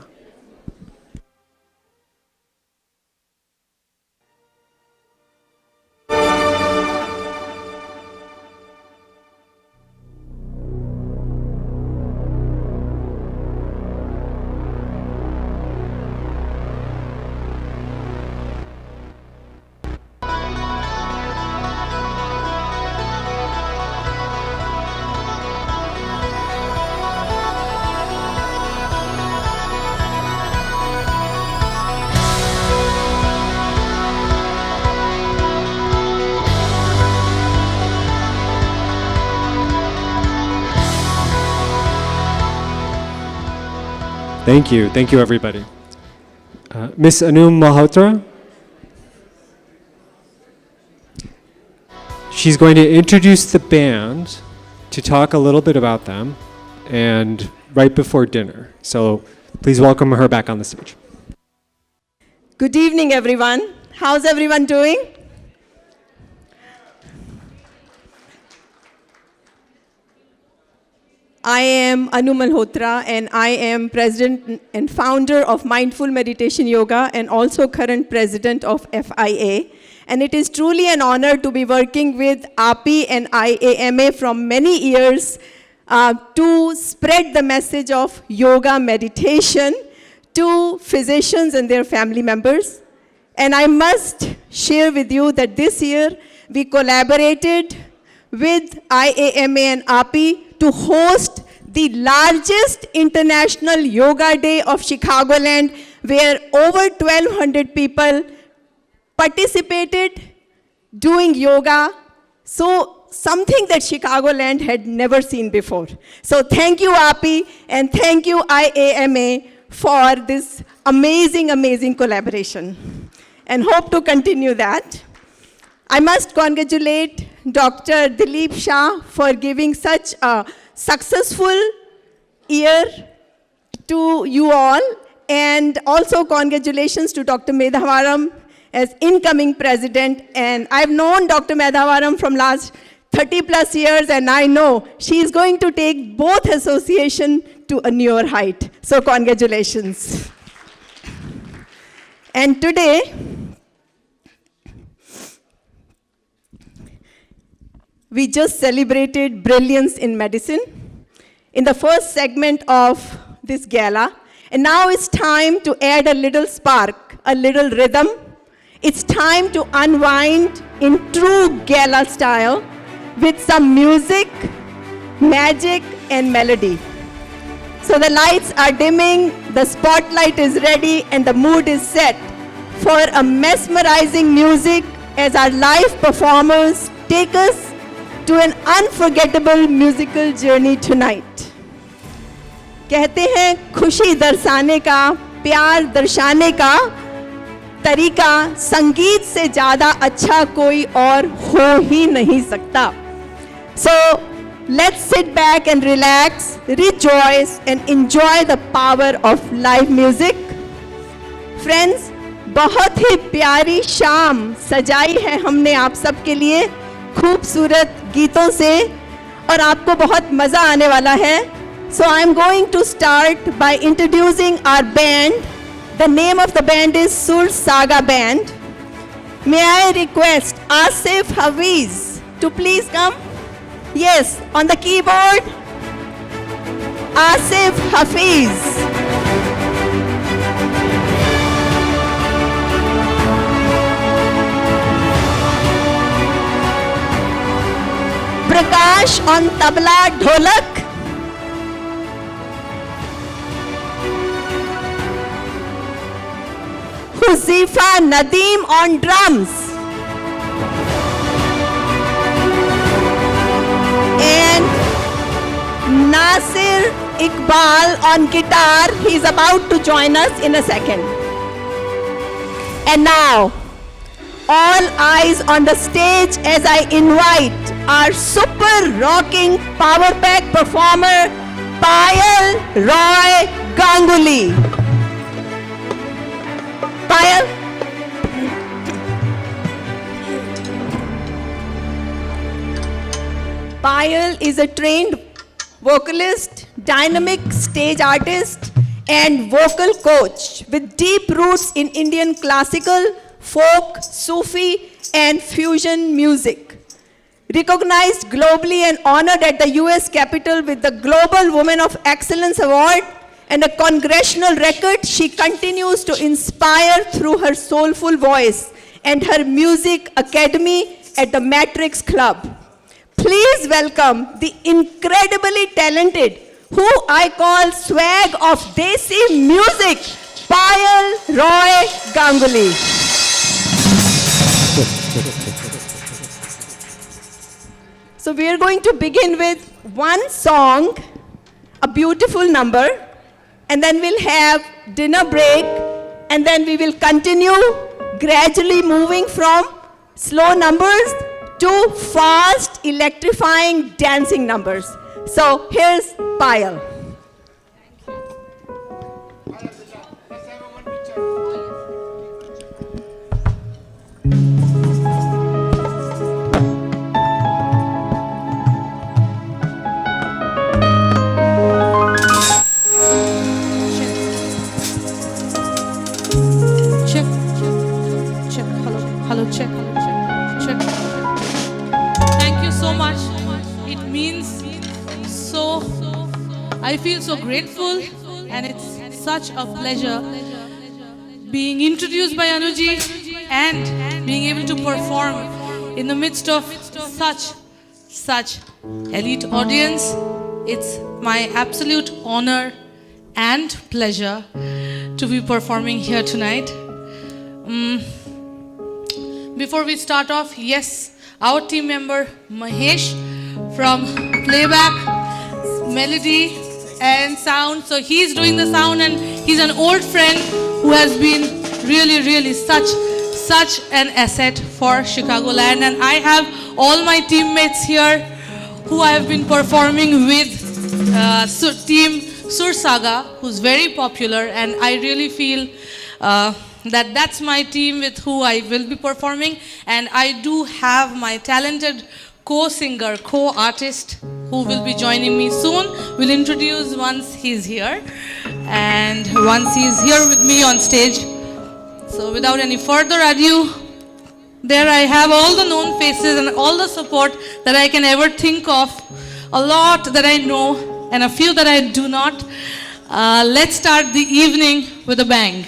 Thank you. Thank you, everybody. Ms. Anu Malhotra. She's going to introduce the band to talk a little bit about them and right before dinner. So please welcome her back on the stage. Good evening, everyone. How's everyone doing? I am Anu Malhotra, and I am president and founder of Mindful Meditation Yoga and also current president of FIA. And it is truly an honor to be working with API and IAMA from many years to spread the message of yoga meditation to physicians and their family members. And I must share with you that this year we collaborated with IAMA and API to host the largest international yoga day of Chicagoland, where over 1,200 people participated doing yoga. So something that Chicagoland had never seen before. So thank you, API, and thank you, IAMA, for this amazing, amazing collaboration. And hope to continue that. I must congratulate Dr. Dilip Shah for giving such a successful year to you all. And also congratulations to Dr. Medhavaram as incoming president. And I've known Dr. Medhavaram from last 30 plus years, and I know she is going to take both association to a newer height. So congratulations. And today, we just celebrated brilliance in medicine in the first segment of this gala. And now it's time to add a little spark, a little rhythm. It's time to unwind in true gala style with some music, magic, and melody. So the lights are dimming, the spotlight is ready, and the mood is set for a mesmerizing music as our live performers take us to an unforgettable musical journey tonight. कहते हैं खुशी दर्शाने का, प्यार दर्शाने का तरीका संगीत से ज़्यादा अच्छा कोई और हो ही नहीं सकता. So let's sit back and relax, rejoice and enjoy the power of live music. Friends, बहुत ही प्यारी शाम सजाई है हमने आप सबके लिए खूबसूरत गीतों से और आपको बहुत मज़ा आने वाला है. So I'm going to start by introducing our band. The name of the band is Sur Saga Band. May I request Asif Hafiz to please come? Yes, on the keyboard, Asif Hafiz. Prakash on tabla dholak. Huzifa Nadeem on drums. And Nasir Iqbal on guitar. He's about to join us in a second. And now, all eyes on the stage as I invite our super rocking power pack performer, Payal Roy Ganguly. Payal. Payal is a trained vocalist, dynamic stage artist, and vocal coach with deep roots in Indian classical, folk, Sufi, and fusion music. Recognized globally and honored at the US Capitol with the Global Women of Excellence Award and a congressional record, she continues to inspire through her soulful voice and her music academy at the Matrix Club. Please welcome the incredibly talented, who I call swag of Desi music, Payal Roy Ganguly. So we are going to begin with one song, a beautiful number, and then we'll have dinner break, and then we will continue gradually moving from slow numbers to fast, electrifying, dancing numbers. So here's Payal. Hello, check. Thank you so much. It means so, I feel so grateful, and it's such a pleasure being introduced by Anuji and being able to perform in the midst of such elite audience. It's my absolute honor and pleasure to be performing here tonight. Before we start off, yes, our team member Mahesh from playback, melody and sound. So he's doing the sound, and he's an old friend who has been really such an asset for Chicagoland. And I have all my teammates here who I have been performing with, team Sur Saga, who's very popular, and I really feel that's my team with who I will be performing. And I do have my talented co-singer, co-artist who will be joining me soon. We'll introduce once he's here, and once he's here with me on stage. So without any further ado, there I have all the known faces and all the support that I can ever think of, a lot that I know and a few that I do not. Let's start the evening with a bang.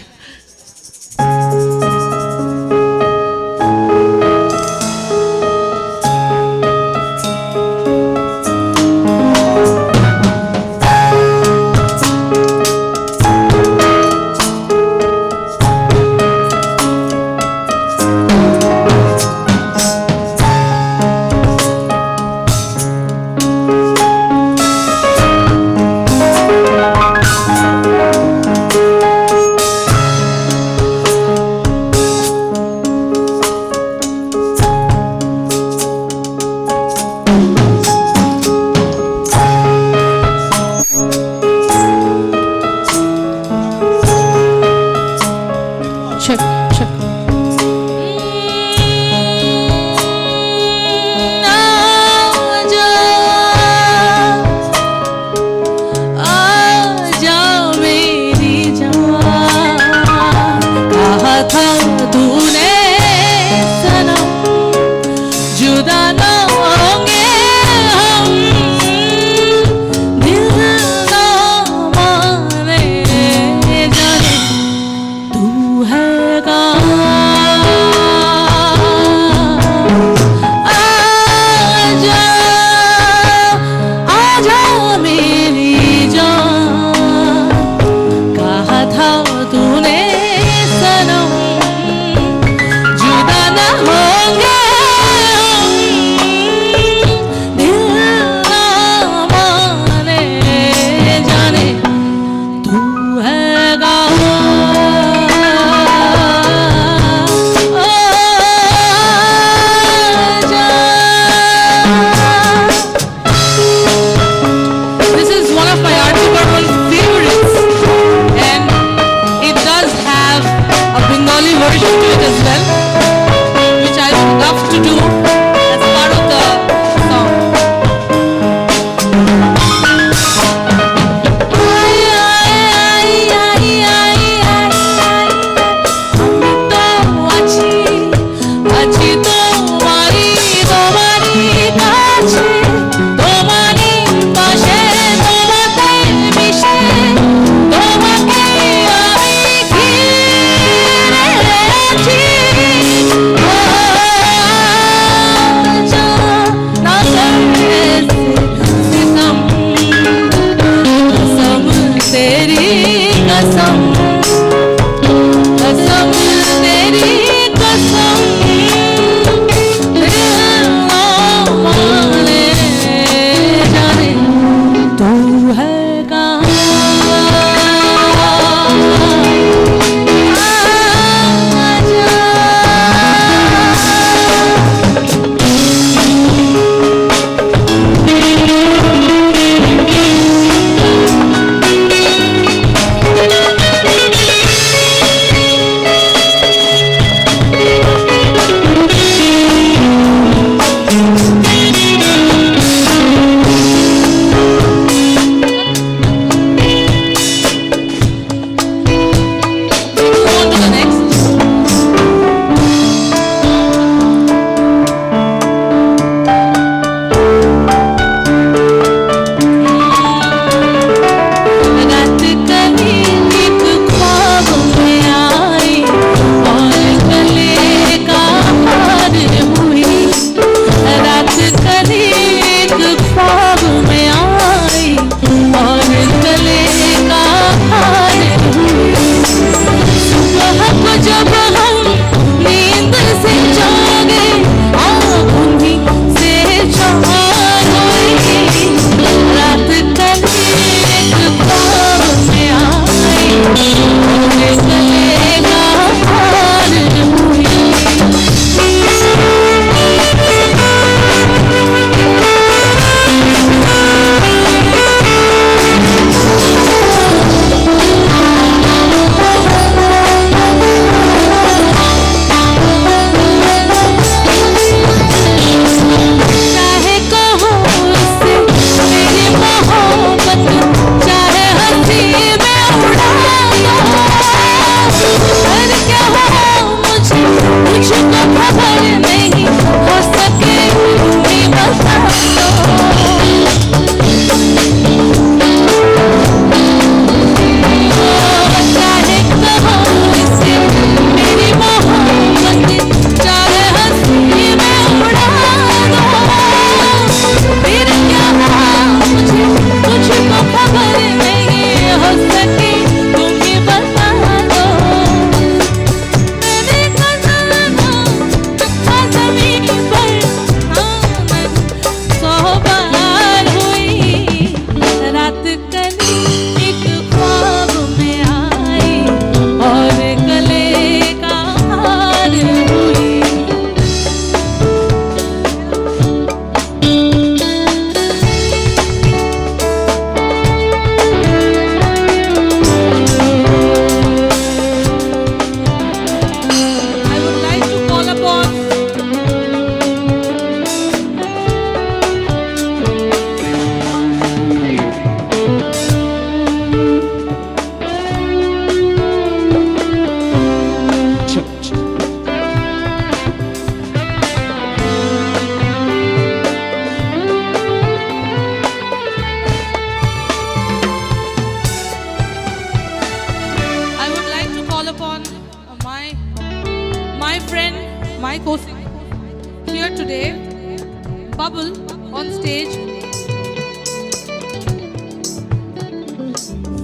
on stage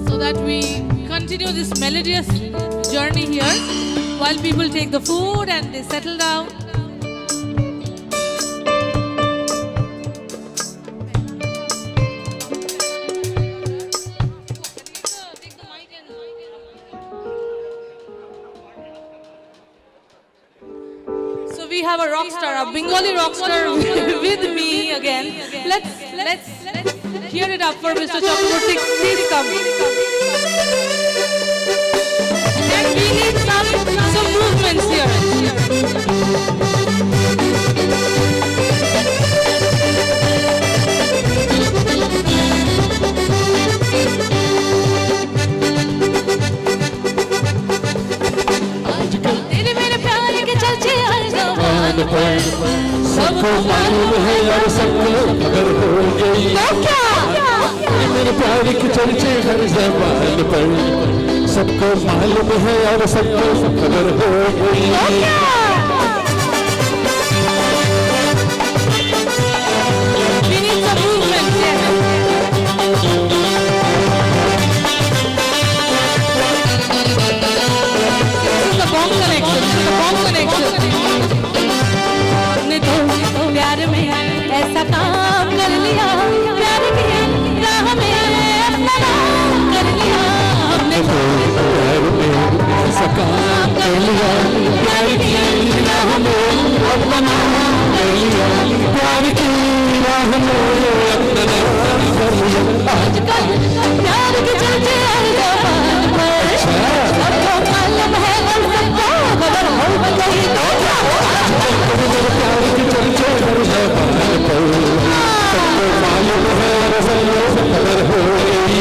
so that we continue this melodious journey here while people take the food and they settle down. So we have a rock star, a Bengali rock star with me again. Let's hear it up for Mr. Chapter45th. Please come. And we need some movements here. तेरे मेरे प्यार के चर्चे हर ज़बान पर सबको मालूम है और सबको खबर हो गई तो क्या मेरे प्यार के चर्चे हर ज़बान पर सबको मालूम है और सबको खबर हो गई तो क्या We need some movement here. This is the bomb connection. This is the bomb connection. ने तो प्यार में ऐसा काम कर लिया प्यार की राह में अपना नाम कर लिया हमने तो प्यार में ऐसा काम कर लिया प्यार की राह में अपना नाम कर लिया प्यार की राह में अपना नाम कर लिया आजकल प्यार के चर्चे हर ज़बान पर सबको मालूम है और सबको खबर हो गई तो क्या प्यार के चर्चे हर ज़बान पर सबको मालूम है और सबको खबर हो गई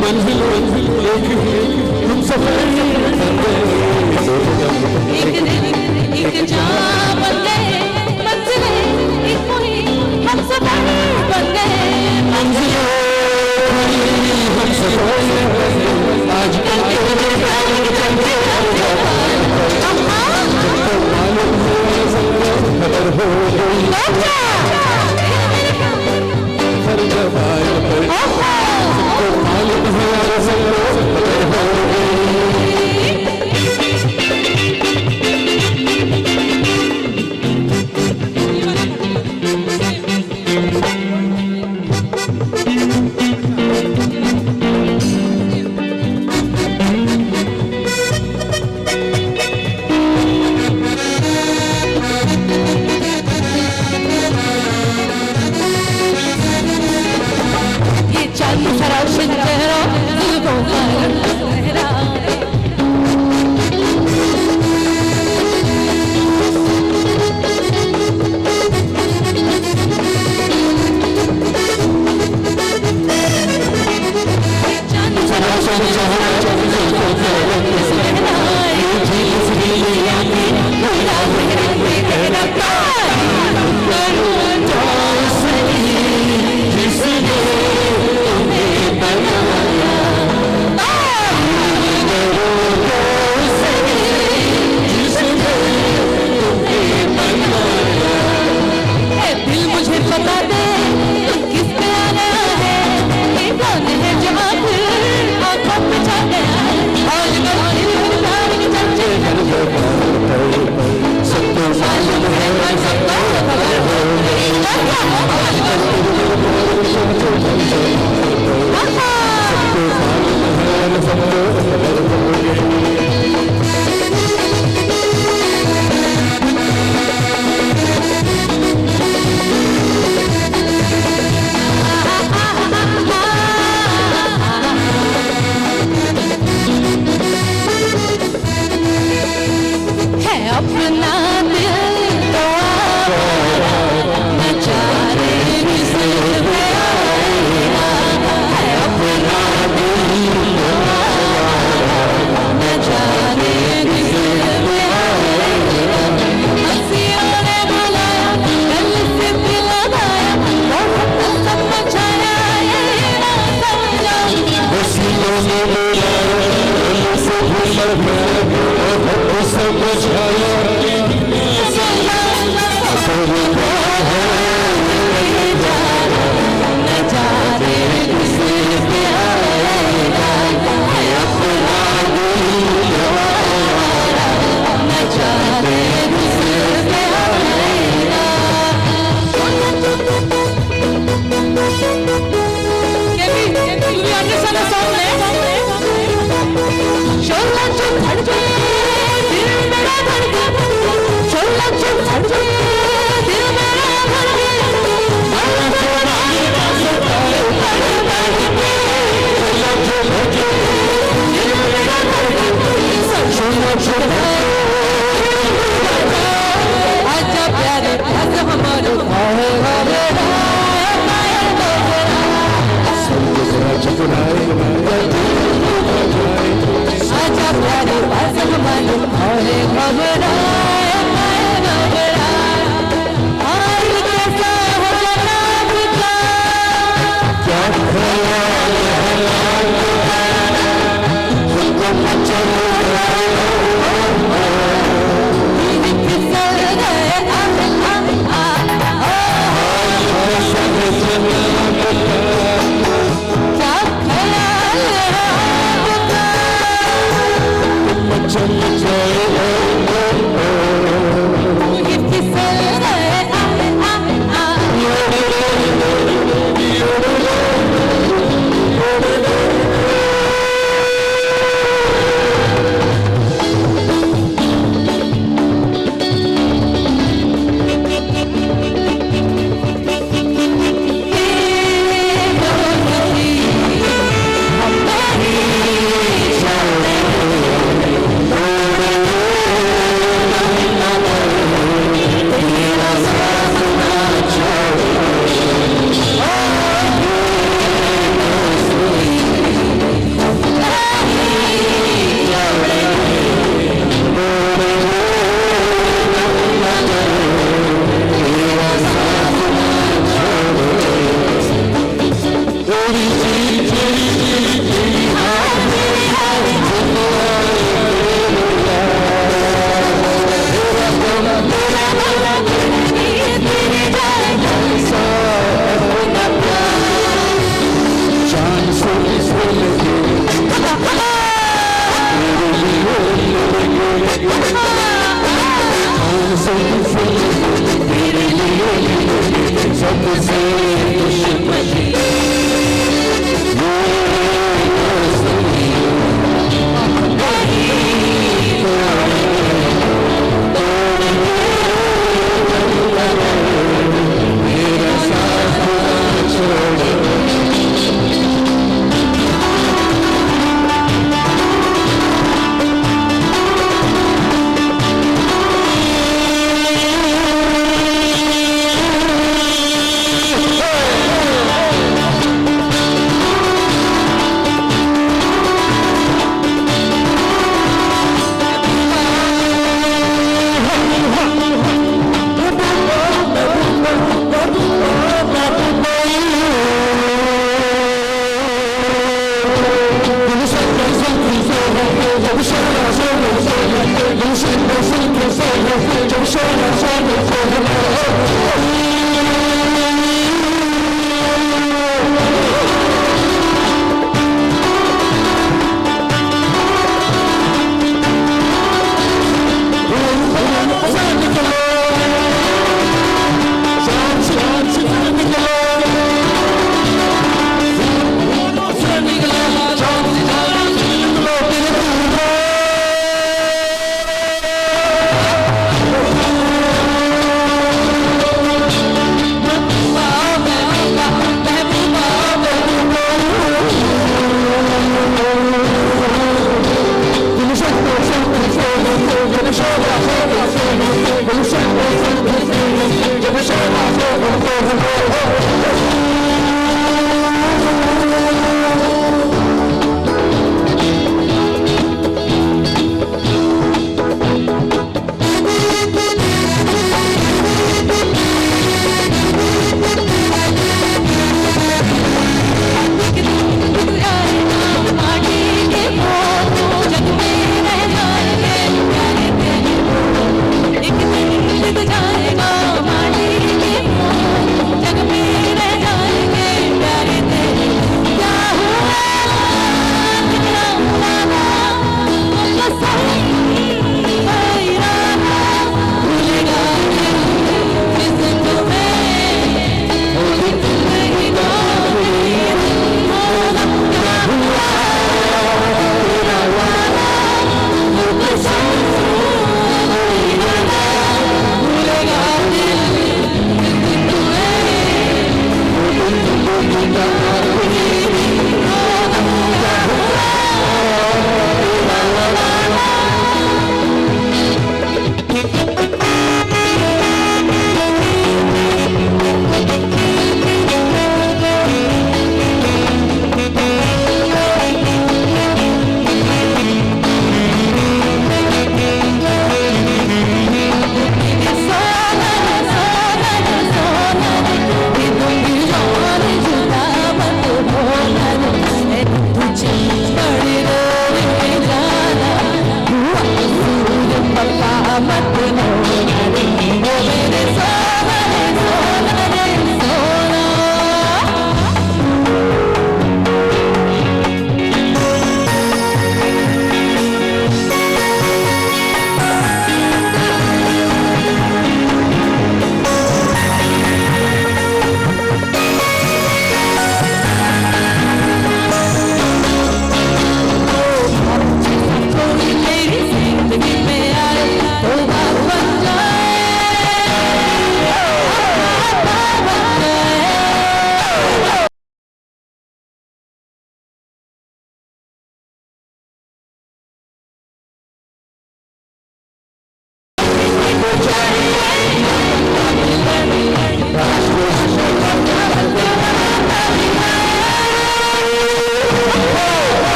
मंजिल एक ही हम सफर एक जान बन गए मंजिलें एक कोई हम सफर बन गए मंजिलें हम सफर आज कल के प्यार के चलते मालूम है सबको खबर हो गई हर ज़बान पर सबको मालूम है सबको खबर हो गई ये चांद सराशन चेहरा दिलों का लहरा चांद सराशन चेहरा दिलों का लहरा ये झील सी यादें मेरा मेरा दिल मुझे बता दे किस पे आना है ये कौन है जहाँ फिर आँखों पे छा गया आज कल प्यार के चर्चे हर ज़बान पर सबको मालूम है और सबको खबर हो गई सबको मालूम है और सबको खबर हो गई है अपना दिल तो न चाहे किसी पे आए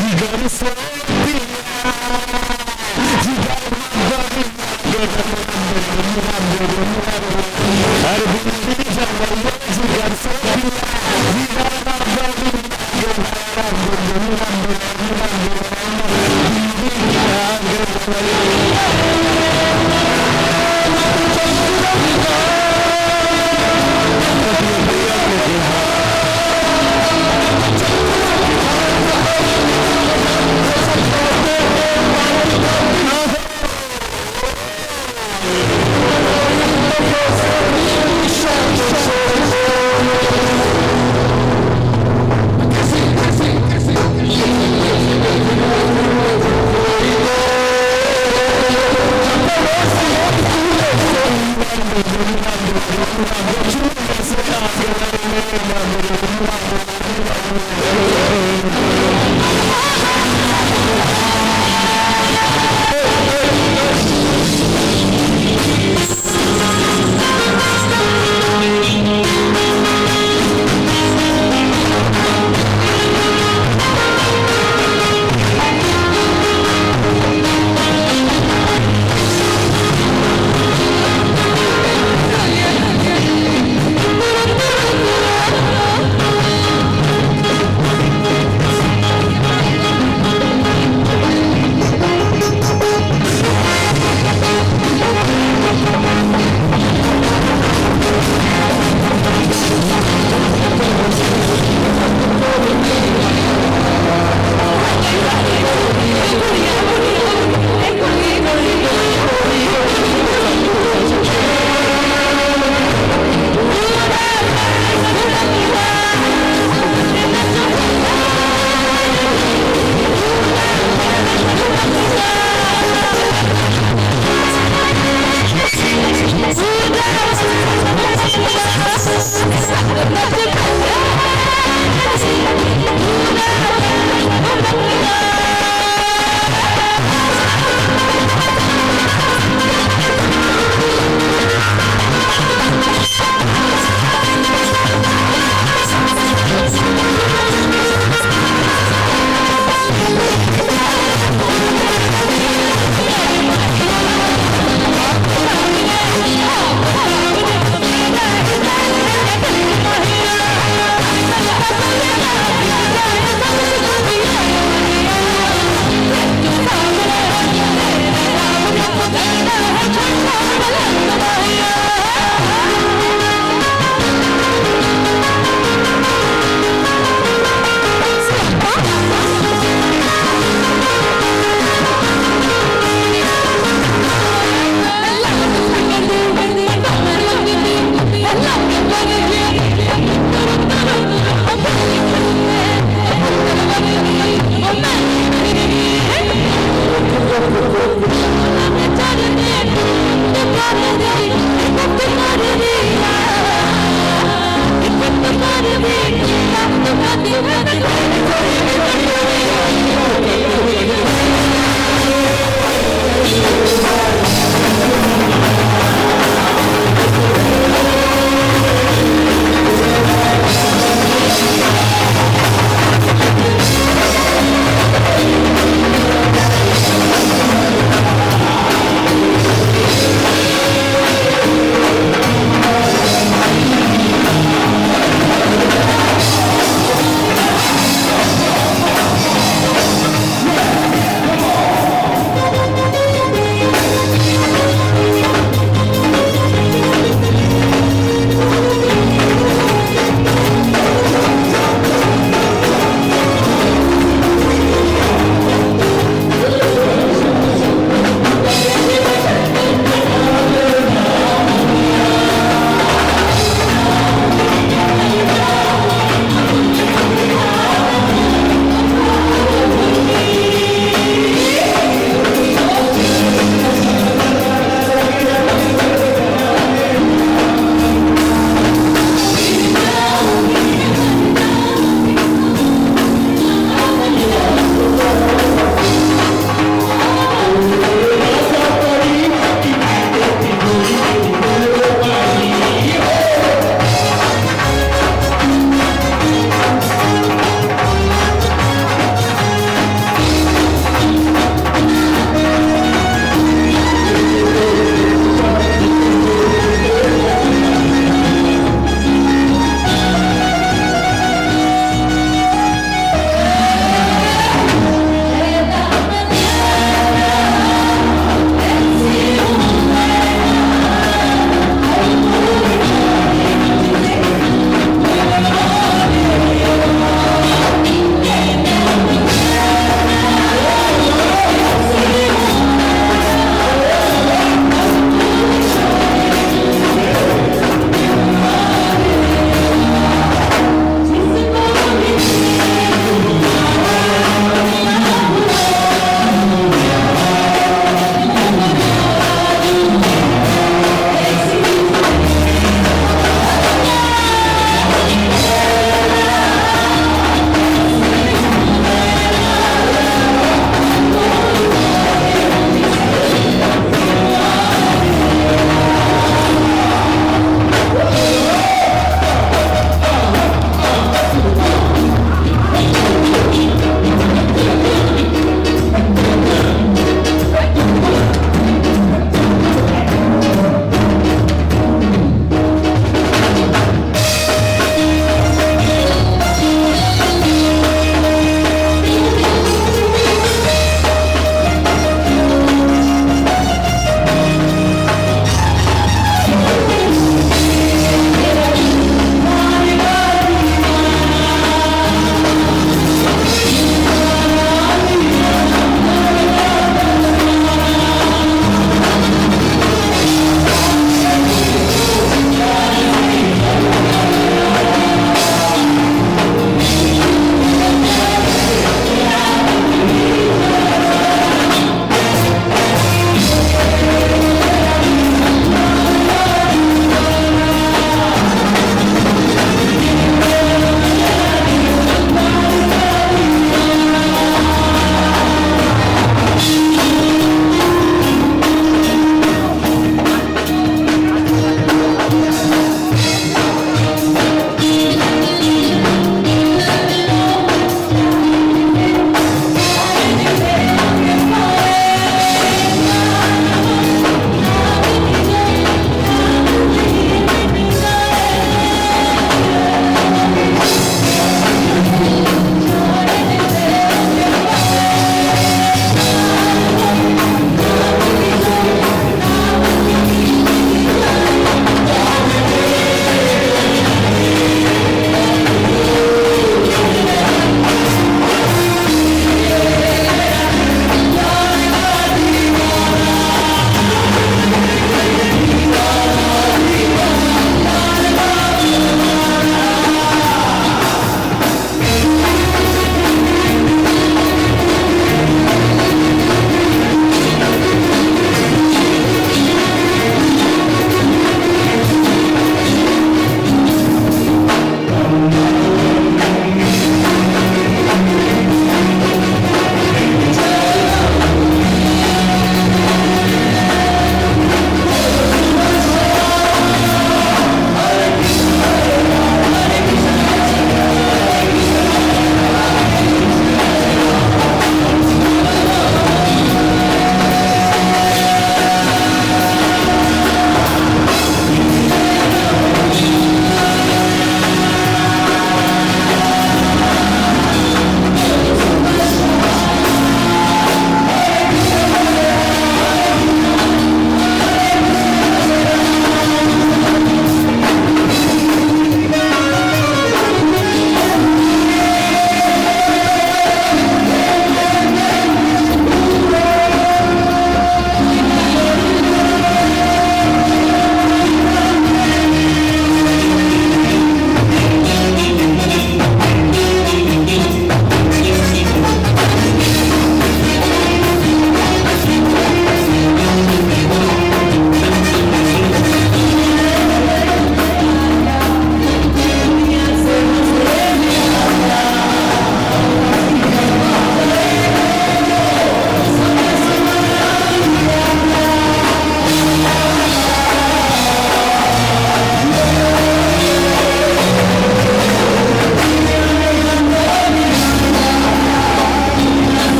Jigar